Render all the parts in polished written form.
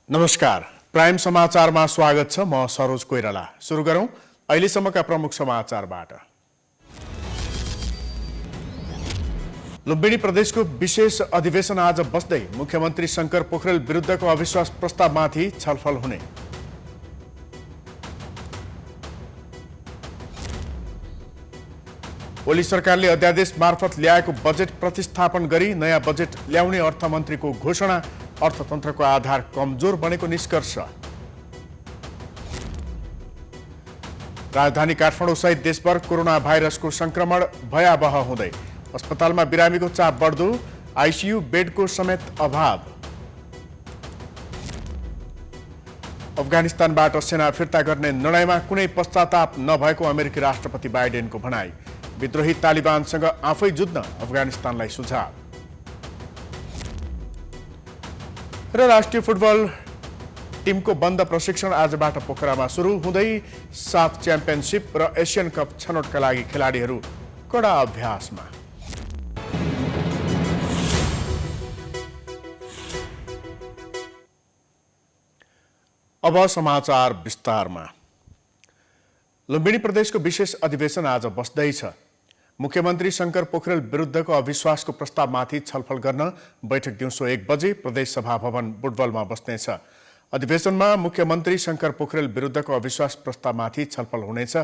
नमस्कार, प्राइम समाचारमा स्वागत छ। म सरोज कोइराला। सुरु गरौं अहिलेसम्मका प्रमुख समाचारबाट। लुम्बिनी प्रदेशको विशेष अधिवेशन आज बस्दै मुख्यमन्त्री शंकर पोखरेल विरुद्धको अविश्वास प्रस्तावमाथि छलफल हुने। ओली सरकारले अध्यादेश मार्फत ल्याएको बजेट प्रतिस्थापन गरी नयाँ बजेट ल्याउने अर्थमन्त्रीको घोषणा। अर्थतन्त्रको आधार कमजोर बनेको निष्कर्ष। राजधानी काठमाडौँ सहित देशभर कोरोना भाइरसको संक्रमण भयावह हुँदै अस्पतालमा बिरामीको चाप बढ्दो, आइसियु बेडको समेत अभाव। अफगानिस्तानबाट सेना फिर्ता गर्ने निर्णयमा कुनै पश्चाताप नभएको अमेरिकी राष्ट्रपति बाइडेनको भनाई। विद्रोही तालिबानसँग आफै जुझ्न अफगानिस्तानलाई सुझाव। र राष्ट्रिय फुटबल टिमको बन्द प्रशिक्षण आजबाट पोखरामा सुरु हुँदै साफ च्याम्पियनशिप र एसियन कप छनौटका लागि खेलाडीहरू कडा अभ्यासमा। अब समाचार विस्तारमा। लुम्बिनी प्रदेशको विशेष अधिवेशन आज बस्दैछ। मुख्यमन्त्री शंकर पोखरेल विरुद्धको अविश्वासको प्रस्तावमाथि छलफल गर्न बैठक दिउँसो 1 बजे प्रदेश सभा भवन बुटवलमा बस्नेछ। अधिवेशनमा मुख्यमन्त्री शंकर पोखरेल विरुद्धको अविश्वास प्रस्तावमाथि छलफल हुनेछ।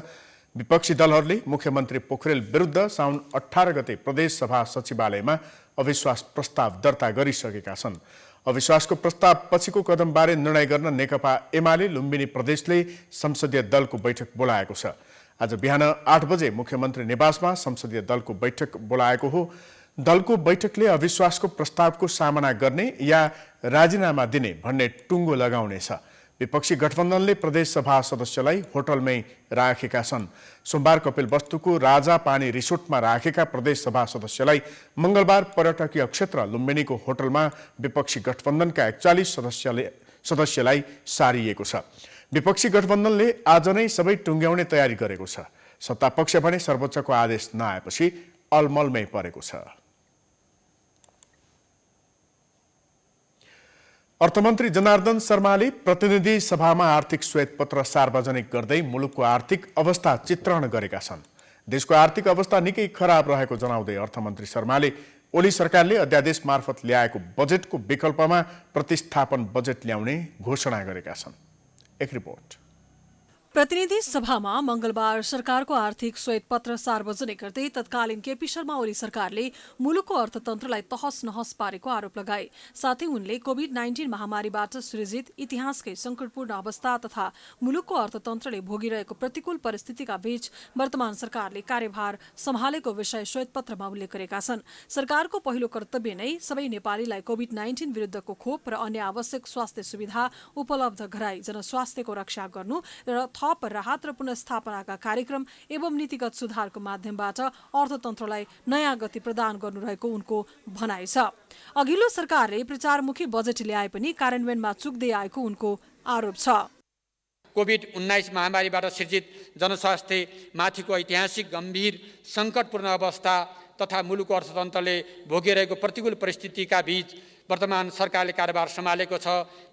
विपक्षी दलहरूले मुख्यमन्त्री पोखरेल विरुद्ध साउन 18 गते प्रदेश सभा सचिवालयमा अविश्वास प्रस्ताव दर्ता गरिसकेका छन्। अविश्वासको प्रस्ताव पछिको कदमबारे निर्णय गर्न नेकपा एमाले लुम्बिनी प्रदेशले संसदीय दलको बैठक बोलाएको छ। आज बिहान 8 बजे मुख्यमन्त्री निवासमा संसदीय दलको बैठक बोलाएको हो। दलको बैठकले अविश्वासको प्रस्तावको सामना गर्ने या राजीनामा दिने भन्ने टुङ्गो लगाउनेछ। विपक्षी गठबन्धनले प्रदेश सभा सदस्यलाई होटलमै राखेका छन्। सोमबार कपिलवस्तुको राजा पानी रिसोर्टमा राखेका प्रदेश सभा सदस्यलाई मंगलबार पर्यटकीय क्षेत्र लुम्बिनीको होटलमा विपक्षी गठबन्धनका 41 सदस्यलाई सारिएको छ। विपक्षी गठबन्धनले आज नै सबै टुङ्ग्याउने तयारी गरेको छ। सत्तापक्ष भने सर्वोच्चको आदेश नआएपछि अलमलमै परेको छ। अर्थमन्त्री जनार्दन शर्माले प्रतिनिधि सभामा आर्थिक श्वेतपत्र सार्वजनिक गर्दै मुलुकको आर्थिक अवस्था चित्रण गरेका छन्। देशको आर्थिक अवस्था निकै खराब रहेको जनाउँदै अर्थमन्त्री शर्माले ओली सरकारले अध्यादेश मार्फत ल्याएको बजेटको विकल्पमा प्रतिस्थापन बजेट ल्याउने घोषणा गरेका छन्। एक रिपोर्ट। प्रतिनिधि सभामा मंगलबार सरकारको आर्थिक श्वेतपत्र सार्वजनिक गर्दै तत्कालीन केपी शर्मा ओली सरकारले मुलुकको अर्थतन्त्रलाई तहस नहस पारेको आरोप लगाए। साथै उनले कोभिड-19 महामारीबाट सृजित इतिहासकै संकटपूर्ण अवस्था तथा मुलुकको अर्थतन्त्रले भोगिरहेको प्रतिकूल परिस्थितिका बीच वर्तमान सरकारले कार्यभार सम्हालेको विषय श्वेतपत्रमा उल्लेख गरेका छन्। सरकारको पहिलो कर्तव्य नै सबै नेपालीलाई कोभिड-19 विरुद्धको खोप र अन्य आवश्यक स्वास्थ्य सुविधा उपलब्ध गराई जनस्वास्थ्यको रक्षा गर्नु र थप राहत र पुनर्स्थापनाका कार्यक्रम एवं नीतिगत सुधारको माध्यमबाट अर्थतन्त्रलाई नयाँ गति प्रदान गर्नु रहेको उनको भनाइ छ। अघिल्लो सरकारले प्रचारमुखी बजेट ल्याए पनि कार्यान्वयनमा चुक्दै आएको उनको आरोप छ। कोभिड-19 महामारीबाट सृजित जनस्वास्थ्य माथिको ऐतिहासिक गम्भीर संकटपूर्ण अवस्था तथा मुलुकको अर्थतन्त्रले भोगिरहेको प्रतिकूल परिस्थितिका बीच वर्तमान सरकारले कार्यभार सम्हालेको छ।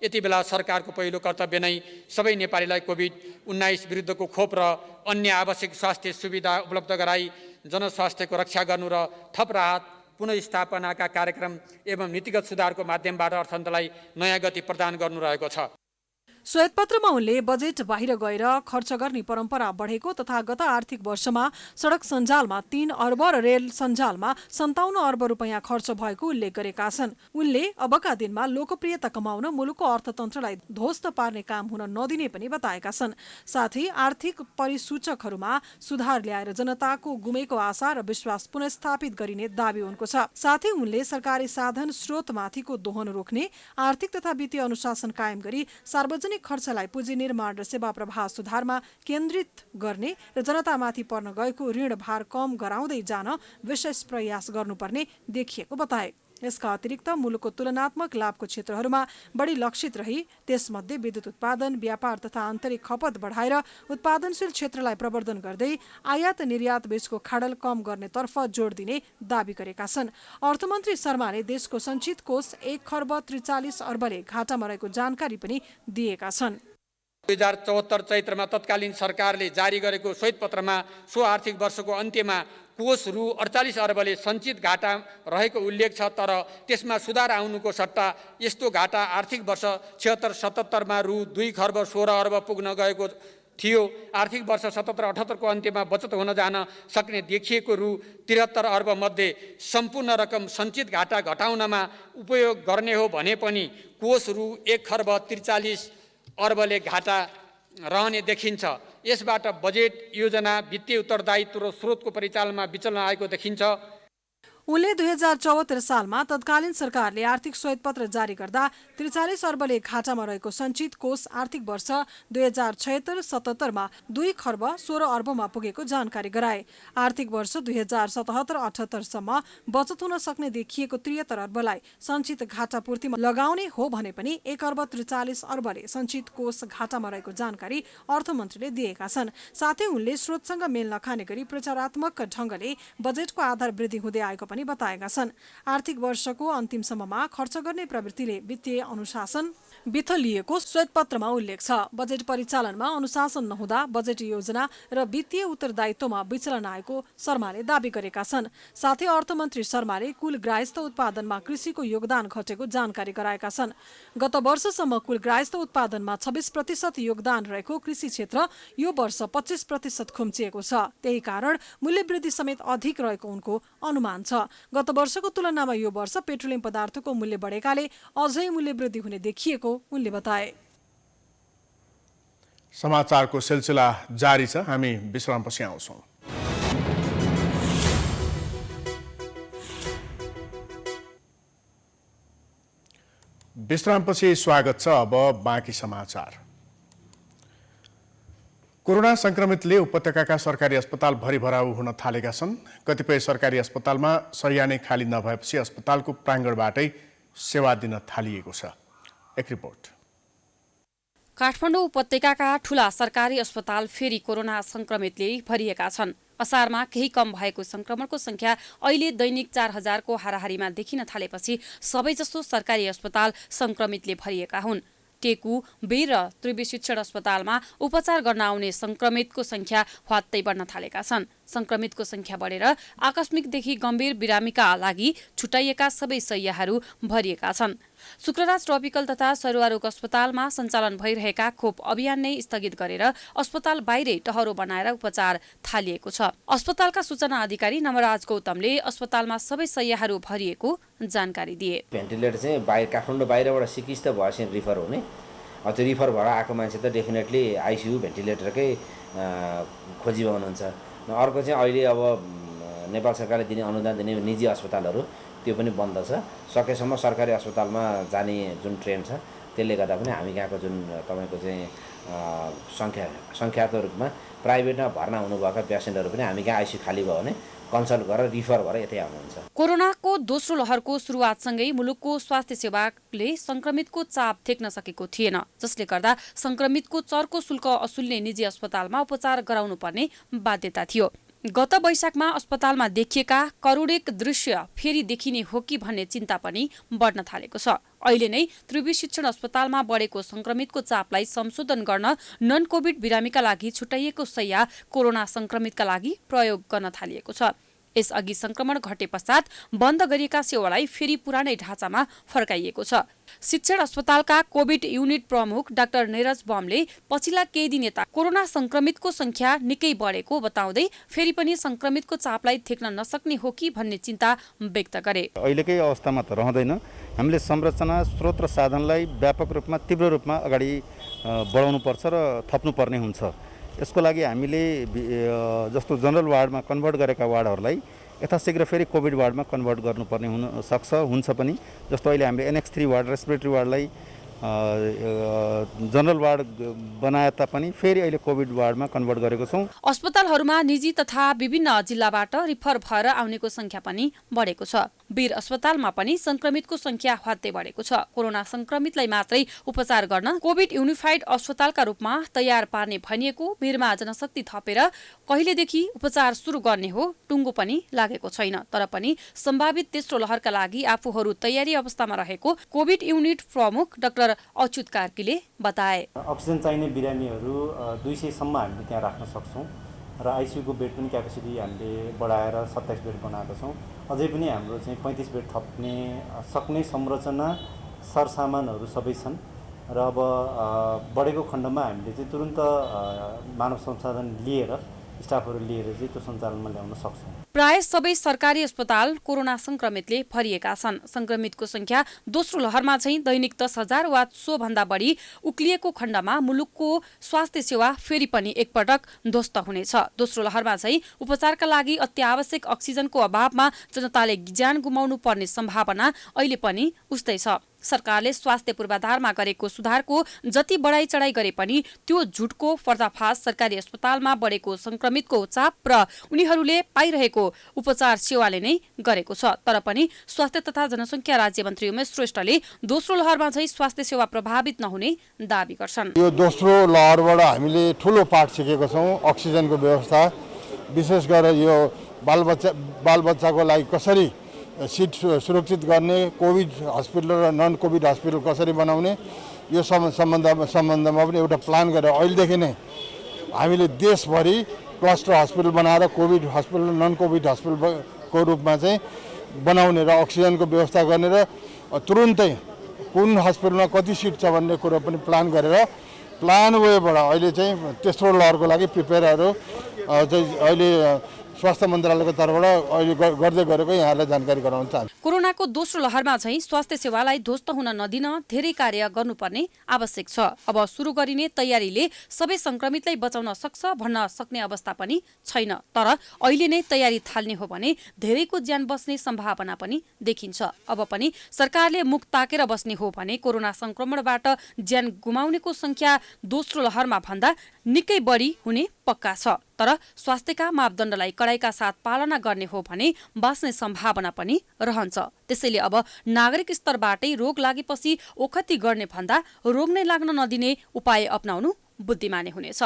यति बेला सरकारको पहिलो कर्तव्य नै सबै नेपालीलाई कोभिड-19 विरुद्धको खोप र अन्य आवश्यक स्वास्थ्य सुविधा उपलब्ध गराई जनस्वास्थ्यको रक्षा गर्नु र थप राहत पुनर्स्थापनाका कार्यक्रम एवं नीतिगत सुधारको माध्यमबाट अर्थतन्त्रलाई नयाँ गति प्रदान गर्नु रहेको छ। श्वेतपत्रमा उनले बजेट बाहिर गएर खर्च गर्ने परम्परा बढेको तथा गत आर्थिक वर्षमा सडक सञ्जालमा 3 अर्ब र रेल सञ्जालमा 57 अर्ब रुपैयाँ खर्च भएको उल्लेख गरेका छन्। उनले अबका दिनमा लोकप्रियता कमाउन मुलुकको अर्थतन्त्रलाई ध्वस्त पार्ने काम हुन नदिने पनि बताएका छन्। साथै आर्थिक परिसूचकहरूमा सुधार ल्याएर जनताको गुमेको आशा र विश्वास पुनर्स्थापित गरिने दाबी उनको छ। साथै उनले सरकारी साधन स्रोतमाथिको दोहन रोक्ने, आर्थिक तथा वित्तीय अनुशासन कायम गरी सार्वजनिक खर्चलाई पुँजी निर्माण र सेवा प्रवाह सुधारमा केन्द्रित गर्ने र जनतामाथि पर्न गएको ऋण भार कम गराउँदै जान विशेष प्रयास गर्नुपर्ने देखिएको बताए। यसका अतिरिक्त मुलुकको तुलनात्मक लाभको क्षेत्रहरूमा बढी लक्षित रही त्यसमध्ये विद्युत उत्पादन, व्यापार तथा आन्तरिक खपत बढाएर उत्पादनशील क्षेत्रलाई प्रवर्धन गर्दै आयात निर्यात बीचको खाडल कम गर्नेतर्फ जोड दिने दावी गरेका छन्। अर्थमन्त्री शर्माले देशको सञ्चित कोष 1 खर्ब 43 अर्बले घाटामा रहेको जानकारी पनि दिएका छन्। 2074 चैत्रमा तत्कालीन सरकारले जारी गरेको श्वेतपत्रमा सो आर्थिक वर्षको अन्त्यमा कोष रु 48 अर्बले सञ्चित घाटा रहेको उल्लेख छ, तर त्यसमा सुधार आउनुको सट्टा यस्तो घाटा आर्थिक वर्ष 76-77 रु 2 खर्ब 16 अर्ब पुग्न गएको थियो। आर्थिक वर्ष 77-78 को अन्त्यमा बचत हुन जान सक्ने देखिएको रु 73 अर्ब मध्ये सम्पूर्ण रकम सञ्चित घाटा घटाउनमा उपयोग गर्ने हो भने पनि कोष रु 1 खर्ब 43 अर्बले घाटा रहने देखिन्छ। यसबाट बजेट योजना, वित्तीय उत्तरदायित्व र स्रोतको परिचालनमा विचलन आएको देखिन्छ। उनले 2074 सालमा तत्कालीन सरकारले आर्थिक श्वेतपत्र जारी गर्दा 43 अर्बले घाटामा रहेको सञ्चित कोष आर्थिक वर्ष 2076-77 मा 2 खर्ब 16 अर्बमा पुगेको जानकारी गराए। आर्थिक वर्ष 2077-78 सम्म बचत हुन सक्ने देखिएको 73 अर्बलाई सञ्चित घाटा पूर्तिमा लगाउने हो भने पनि 1 खर्ब 43 अर्बले सञ्चित कोष घाटामा रहेको जानकारी अर्थमन्त्रीले दिएका छन्। साथै उनले स्रोतसँग मेल नखाने गरी प्रचारात्मक ढङ्गले बजेटको आधार वृद्धि हुँदै आएको पनि बताएका छन्। आर्थिक वर्षको अन्तिमसम्ममा खर्च गर्ने प्रवृत्तिले वित्तीय अनुशासन बिथलिएको श्वेतपत्रमा उल्लेख छ। बजेट परिचालनमा अनुशासन नहुँदा बजेट योजना र वित्तीय उत्तरदायित्वमा विचलन आएको शर्माले दावी गरेका छन्। साथै अर्थमन्त्री शर्माले कुल ग्राहस्थ उत्पादनमा कृषिको योगदान घटेको जानकारी गराएका छन्। गत वर्षसम्म कुल ग्राहस्थ उत्पादनमा 26% योगदान रहेको कृषि क्षेत्र यो वर्ष 25% खुम्चिएको छ। त्यही कारण मूल्य वृद्धि समेत अधिक रहेको उनको अनुमान छ। गत वर्षको तुलनामा यो वर्ष पेट्रोलियम पदार्थको मूल्य बढेकाले अझै मूल्य वृद्धि हुने देखिएको उनले बताए। समाचारको सिलसिला जारी छ, हामी विश्रामपछि आउँछौँ। विश्रामपछि स्वागत छ। अब बाँकी समाचार। कोरोना संक्रमितले उपत्यकाका सरकारी अस्पताल भरिभराउ हुन थालेका छन्। कतिपय सरकारी अस्पतालमा शैय्या नै खाली नभएपछि अस्पतालको प्राङ्गणबाटै सेवा दिन थालिएको छ। एक रिपोर्ट। काठमाडौँ उपत्यकाका ठूला सरकारी अस्पताल फेरि कोरोना संक्रमितले भरिएका छन्। असारमा केही कम भएको संक्रमणको संख्या अहिले दैनिक 4000 को हाराहारीमा देखिन थालेपछि सबैजसो सरकारी अस्पताल संक्रमितले भरिएका हुन्। टेकु, बेर र त्रिवी शिक्षण अस्पतालमा उपचार गर्न आउने संक्रमितको संख्या ह्वात्तै बढ्न थालेका छन्। संक्रमितको संख्या बढेर आकस्मिकदेखि गम्भीर बिरामीका लागि छुट्याइएका सबै शैय्याहरू भरिएका छन्। शुक्रराज ट्रपिकल तथा सरुवारोग अस्पतालमा सञ्चालन भइरहेका खोप अभियान नै स्थगित गरेर अस्पताल बाहिरै टहरो बनाएर उपचार थालिएको छ। अस्पतालका सूचना अधिकारी नमराज गौतमले अस्पतालमा सबै शैय्याहरू भरिएको जानकारी दिए। भेन्टिलेटर चाहिँ बाहिर काठमाडौँ बाहिरबाट सिकिस्त भएपछि रिफर हुने, त्यो रिफर भएर आएको मान्छे त डेफिनेटली आइसियु भेन्टिलेटरकै खोजीमा हुनुहुन्छ। अर्को चाहिँ अहिले अब नेपाल सरकारले दिने अनुदान दिने निजी अस्पतालहरू त्यो पनि बन्द छ। सकेसम्म सरकारी अस्पतालमा जाने जुन ट्रेन्ड छ त्यसले गर्दा पनि हामी यहाँको जुन तपाईँको चाहिँ सङ्ख्यात्मक रूपमा प्राइभेटमा भर्ना हुनुभएका पेसेन्टहरू पनि हामी कहाँ आइसियु खाली भयो भने कन्सल्ट गरेर रिफर गरेर यतै आउनुहुन्छ। कोरोनाको दोस्रो लहरको सुरुवातसँगै मुलुकको स्वास्थ्य सेवाले संक्रमितको चाप थेक्न सकेको थिएन, जसले गर्दा संक्रमितको चर्को शुल्क असुल्ने निजी अस्पतालमा उपचार गराउनुपर्ने बाध्यता थियो। गत वैशाखमा अस्पतालमा देखिएका करुणिक दृश्य फेरि देखिने हो कि भन्ने चिन्ता पनि बढ्न थालेको छ। अहिले नै त्रिवी शिक्षण अस्पतालमा बढेको संक्रमितको चापलाई संशोधन गर्न नन कोभिड बिरामीका लागि छुट्याइएको शैय्या कोरोना संक्रमितका लागि प्रयोग गर्न थालिएको छ। यसअघि संक्रमण घटे पश्चात बन्द गरिएका सेवालाई फेरि पुरानै ढाँचामा फर्काइएको छ। शिक्षण अस्पतालका कोभिड युनिट प्रमुख डाक्टर नीरज बमले पछिल्ला केही दिन यता कोरोना संक्रमितको संख्या निकै बढेको बताउँदै फेरि पनि संक्रमितको चापलाई थेक्न नसक्ने हो कि भन्ने चिन्ता व्यक्त गरे। अहिलेकै अवस्थामा त रहँदैन। हामीले संरचना, स्रोत र साधनलाई व्यापक रूपमा तीव्र रूपमा अगाडि बढाउनुपर्छ र थप्नुपर्ने हुन्छ। यसको लागि हामीले जस्तो जनरल वार्डमा कन्भर्ट गरेका वार्डहरूलाई यथाशीघ्र फेरि कोभिड वार्डमा कन्भर्ट गर्नुपर्ने हुन्छ पनि। जस्तो अहिले हामीले NX3 वार्ड रेस्पिरेटरी वार्डलाई जनरल वार्ड बनाए तापनि फेरि अहिले कोभिड वार्डमा कन्भर्ट गरेको छौँ। अस्पतालहरूमा निजी तथा विभिन्न जिल्लाबाट रिफर भएर आउनेको संख्या पनि बढेको छ। वीर अस्पतालमा पनि संक्रमितको संख्या हत्ते बढेको छ। कोरोना संक्रमितलाई मात्रै उपचार गर्न कोभिड युनिफाइड अस्पतालका रूपमा तयार पार्ने भनिएको वीरमा जनशक्ति थपेर कहिलेदेखि उपचार सुरु गर्ने हो टुङ्गो पनि लागेको छैन। तर पनि सम्भावित तेस्रो लहरका लागि आफूहरू तयारी अवस्थामा रहेको कोभिड युनिट प्रमुख डाक्टर अच्युत कार्कीले बताए। अक्सिजन चाहिने बिरामीहरू 200 सम्म हामीले त्यहाँ राख्न सक्छौँ र आइसियुको बेड पनि क्यापेसिटी हामीले बढाएर 27 बेड बनाएका छौँ। अझै पनि हाम्रो चाहिँ 35 बेड थप्ने सक्ने संरचना सरसामानहरू सबै छन् र अब बढेको खण्डमा हामीले चाहिँ तुरुन्त मानव संसाधन लिएर स्टाफहरू लिएर चाहिँ त्यो सञ्चालनमा ल्याउन सक्छौँ। प्राय सबै सरकारी अस्पताल कोरोना संक्रमितले भरिएका छन्। संक्रमितको संख्या दोस्रो लहरमा चाहिँ दैनिक 10,000 वा सो भन्दा बढी उक्लिएको खण्डमा मुलुकको स्वास्थ्य सेवा फेरि पनि एकपटक ध्वस्त हुनेछ। दोस्रो लहरमा चाहिँ उपचारका लागि अत्यावश्यक अक्सिजनको अभावमा जनताले ज्यान गुमाउनु पर्ने सम्भावना अहिले पनि उस्तै छ। सरकारले स्वास्थ्य पूर्वाधारमा गरेको सुधारको जति बढाइ चढाइ गरे पनि त्यो झुटको पर्दाफास सरकारी अस्पतालमा बढेको संक्रमितको चाप र उनीहरूले पाइरहेको उपचार सेवाले नै गरेको छ। तर पनि स्वास्थ्य तथा जनसङ्ख्या राज्य मन्त्री उमेश श्रेष्ठले दोस्रो लहरमा चाहिँ स्वास्थ्य सेवा प्रभावित नहुने दावी गर्छन्। यो दोस्रो लहरबाट हामीले ठुलो पाठ सिकेको छौँ। अक्सिजनको व्यवस्था विशेष गरेर यो बालबच्चाको लागि कसरी सिट सुरक्षित गर्ने, कोभिड हस्पिटल र नन कोभिड हस्पिटल कसरी बनाउने, यो सम्बन्धमा पनि एउटा प्लान गरेर अहिलेदेखि नै हामीले देशभरि क्लस्टर हस्पिटल बनाएर कोभिड हस्पिटल नन कोभिड हस्पिटलको रूपमा चाहिँ बनाउने र अक्सिजनको व्यवस्था गर्ने र तुरुन्तै कुन हस्पिटलमा कति सिट छ भन्ने कुरो पनि प्लान गरेर प्लान वेबाट अहिले चाहिँ तेस्रो लहरको लागि प्रिपेयरहरू चाहिँ अहिले स्वास्थ्य मन्त्रालयको तर्फबाट अहिले गर्दै गरेको यहाँलाई जानकारी गराउन चाहन्छु। कोरोनाको दोस्रो लहरमा चाहिँ स्वास्थ्य सेवालाई ध्वस्त हुन नदिन धेरै कार्य गर्नुपर्ने आवश्यक छ। अब सुरु गरिने तयारीले सबै संक्रमितलाई बचाउन सक्छ भन्न सक्ने अवस्था पनि छैन। तर अहिले नै तयारी थाल्ने हो भने धेरैको ज्यान बस्ने सम्भावना पनि देखिन्छ। अब पनि सरकारले मुख ताकेर बस्ने हो भने कोरोना संक्रमणबाट ज्यान गुमाउनेको संख्या दोस्रो लहरमा भन्दा निकै बढी हुने पक्का छ। तर स्वास्थ्यका मापदण्डलाई कडाइका साथ पालना गर्ने हो भने बाँच्ने सम्भावना पनि रहन्छ। त्यसैले अब नागरिक स्तरबाटै रोग लागेपछि ओखती गर्ने भन्दा रोग नै लाग्न नदिने उपाय अपनाउनु बुद्धिमानी हुनेछ।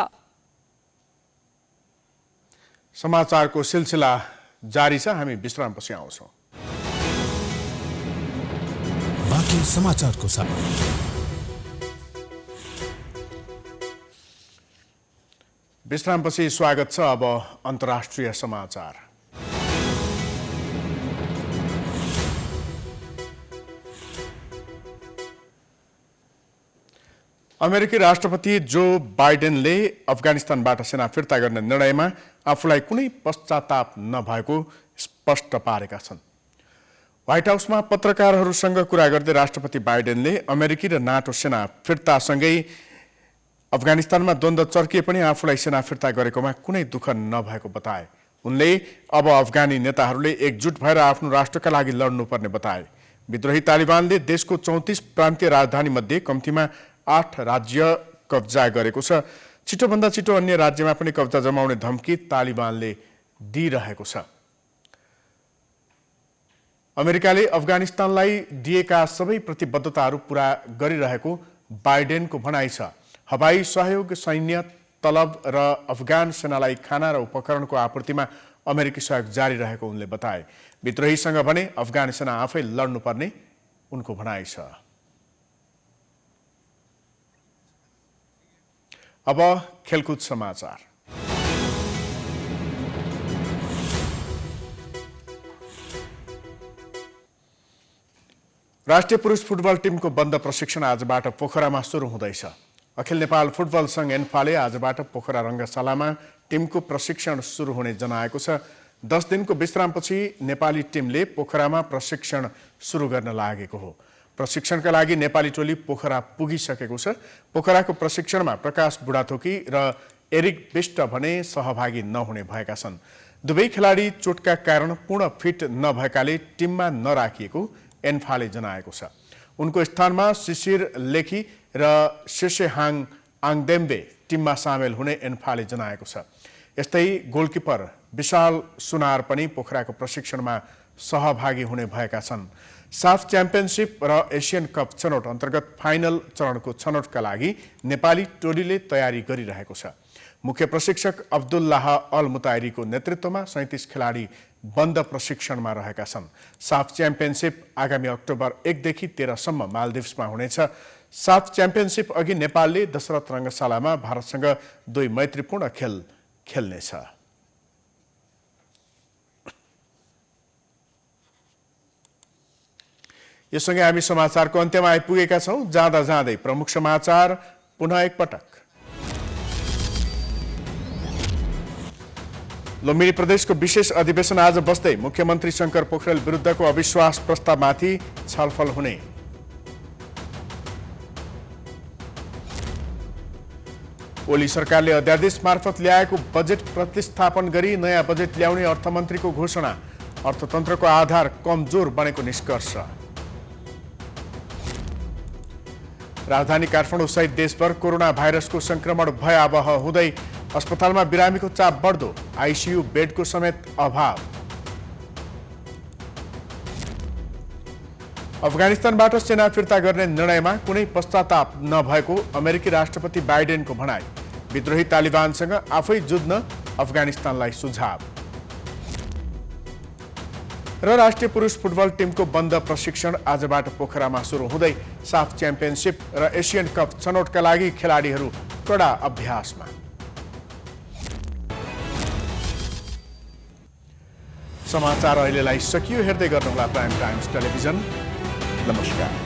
समाचारको सिलसिला जारी छ। हामी विश्रामपछि आउँछौँ। बाँकी समाचारको साथ विश्रामपछि स्वागत छ। अब अन्तर्राष्ट्रिय समाचार। अमेरिकी राष्ट्रपति जो बाइडेनले अफगानिस्तानबाट सेना फिर्ता गर्ने निर्णयमा आफूलाई कुनै पश्चाताप नभएको स्पष्ट पारेका छन्। व्हाइट हाउसमा पत्रकारहरूसँग कुरा गर्दै राष्ट्रपति बाइडेनले अमेरिकी र नाटो सेना फिर्तासँगै अफगानिस्तानमा द्वन्द्व चर्किए पनि आफूलाई सेना फिर्ता गरेकोमा कुनै दुःख नभएको बताए। उनले अब अफगानी नेताहरूले एकजुट भएर आफ्नो राष्ट्रका लागि लड्नुपर्ने बताए। विद्रोही तालिबानले देशको 34 प्रान्तीय राजधानी मध्ये कम्तीमा 8 राज्य कब्जा गरेको छ। छिटोभन्दा छिटो अन्य राज्यमा पनि कब्जा जमाउने धम्की तालिबानले दिइरहेको छ। अमेरिकाले अफगानिस्तानलाई दिएका सबै प्रतिबद्धताहरू पूरा गरिरहेको बाइडेनको भनाइ छ। हवाई सहयोग, सैन्य तलब र अफगान सेनालाई खाना र उपकरणको आपूर्तिमा अमेरिकी सहयोग जारी रहेको उनले बताए। विद्रोहीसँग भने अफगान सेना आफै लड्नुपर्ने उनको भनाइ छ। अब खेलकुद समाचार। राष्ट्रिय पुरुष फुटबल टिमको बन्द प्रशिक्षण आजबाट पोखरामा सुरु हुँदैछ। अखिल नेपाल फुटबल संघ एन्फाले आजबाट पोखरा रङ्गशालामा टिमको प्रशिक्षण सुरु हुने जनाएको छ। 10 दिनको विश्रामपछि नेपाली टिमले पोखरामा प्रशिक्षण सुरु गर्न लागेको हो। प्रशिक्षणका लागि नेपाली टोली पोखरा पुगिसकेको छ। पोखराको प्रशिक्षणमा प्रकाश बुढाथोकी र एरिक बिष्ट भने सहभागी नहुने भएका छन्। दुवै खेलाडी चोटका कारण पूर्ण फिट नभएकाले टिममा नराखिएको एन्फाले जनाएको छ। उनको स्थानमा शिशिर लेखी र शेषेहाङ आङदेम्बे टिममा सामेल हुने एन्फाले जनाएको छ। यस्तै गोलकिपर विशाल सुनार पनि पोखराको प्रशिक्षणमा सहभागी हुने भएका छन्। साफ च्याम्पियनसिप र एसियन कप छनौट अन्तर्गत फाइनल चरणको छनौटका लागि नेपाली टोलीले तयारी गरिरहेको छ। मुख्य प्रशिक्षक अब्दुल्लाह अल मुताइरीको नेतृत्वमा 37 खेलाडी बन्द प्रशिक्षणमा रहेका छन्। साफ च्याम्पियनसिप आगामी अक्टोबर 1 देखि 13 सम्म मालदिभ्समा हुनेछ। साफ च्याम्पियनसिप अघि नेपालले दशरथ रङ्गशालामा भारतसँग 2 मैत्रीपूर्ण खेल खेल्नेछ। यससँगै हामी समाचारको अन्त्यमा आइपुगेका छौं। जाँदा जाँदै प्रमुख समाचार पुनः एकपटक। लुम्बिनी प्रदेशको विशेष अधिवेशन आज बस्दै मुख्यमन्त्री शंकर पोखरेल विरुद्धको अविश्वास प्रस्तावमाथि छलफल हुने। ओली सरकारले अध्यादेश मार्फत ल्याएको बजेट प्रतिस्थापन गरी नयाँ बजेट ल्याउने अर्थमन्त्रीको घोषणा। अर्थतन्त्रको आधार कमजोर बनेको निष्कर्ष। राजधानी काठमाडौँ सहित देशभर कोरोना भाइरसको संक्रमण भयावह हुँदै अस्पतालमा बिरामीको चाप बढ्दो, आइसियु बेडको समेत अभाव। अफगानिस्तानबाट सेना फिर्ता गर्ने निर्णयमा कुनै पश्चाताप नभएको अमेरिकी राष्ट्रपति बाइडेनको भनाई। विद्रोही तालिबानसँग आफै जुझ्न अफगानिस्तानलाई सुझाव। र राष्ट्रिय पुरुष फुटबल टिमको बन्द प्रशिक्षण आजबाट पोखरामा सुरु हुँदै साफ च्याम्पियनसिप र एसियन कप छनौटका लागि खेलाडीहरू कडा अभ्यासमा। समाचार अहिलेलाई सकियो। हेर्दै गर्नुहोला प्राइम टाइम्स टेलिभिजन। नमस्कार।